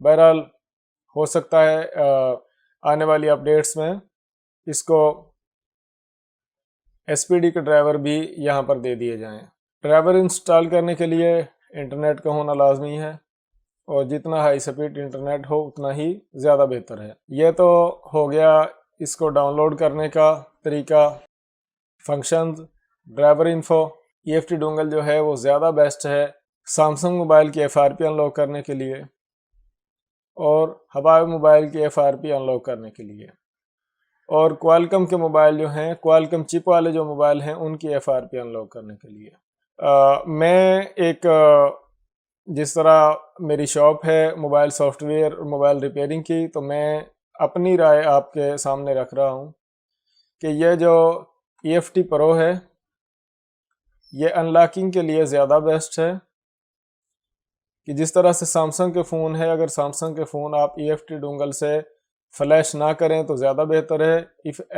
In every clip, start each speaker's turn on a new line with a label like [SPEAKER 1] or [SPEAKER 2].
[SPEAKER 1] बहरहाल हो सकता है आने वाली अपडेट्स में इसको SPD के ड्राइवर भी यहाँ पर दे दिए जाएं। ड्राइवर इंस्टॉल करने के लिए इंटरनेट का होना लाजमी है और जितना हाई स्पीड इंटरनेट हो उतना ही ज़्यादा बेहतर है। यह तो हो गया इसको डाउनलोड करने का तरीका, functions, driver info. EFT dongle जो है वो ज़्यादा बेस्ट है सैमसंग मोबाइल की FRP अनलॉक करने के लिए और हवावे मोबाइल की FRP अनलॉक करने के लिए, और क्वालकॉम के मोबाइल जो हैं, क्वालकॉम चिप वाले जो मोबाइल हैं, उनकी FRP अनलॉक करने के लिए। मैं एक जिस तरह मेरी शॉप है मोबाइल सॉफ्टवेयर और मोबाइल रिपेयरिंग की, तो मैं अपनी राय आपके सामने रख रहा हूँ कि यह जो EFT प्रो है ये अनलॉकिंग के लिए ज़्यादा बेस्ट है। कि जिस तरह से सैमसंग के फ़ोन है, अगर सैमसंग के फ़ोन आप EFT डोंगल से फ्लैश ना करें तो ज़्यादा बेहतर है।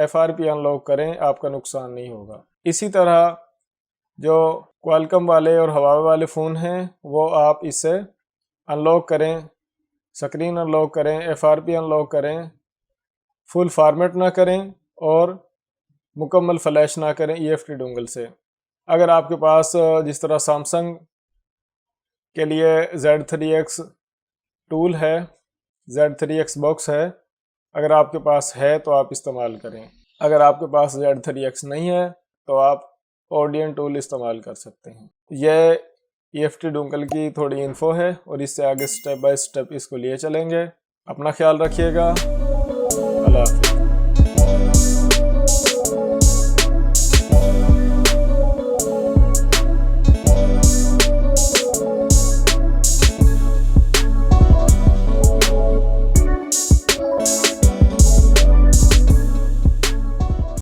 [SPEAKER 1] FRP अनलॉक करें, आपका नुकसान नहीं होगा। इसी तरह जो क्वालकॉम वाले और हवावे वाले फ़ोन हैं वो आप इससे अनलॉक करें, स्क्रीन अनलॉक करें, FRP अनलॉक करें, फुल फॉर्मेट ना करें और मुकम्मल फ्लैश ना करें EFT डोंगल से। अगर आपके पास जिस तरह सैमसंग के लिए Z3X टूल है, Z3X बॉक्स है, अगर आपके पास है तो आप इस्तेमाल करें। अगर आपके पास Z3X नहीं है तो आप ओडियन टूल इस्तेमाल कर सकते हैं। यह EFT डोंगल की थोड़ी इन्फो है और इससे आगे स्टेप बाय स्टेप इसको लिए चलेंगे। अपना ख्याल रखिएगा। अल्लाह हाफिज़।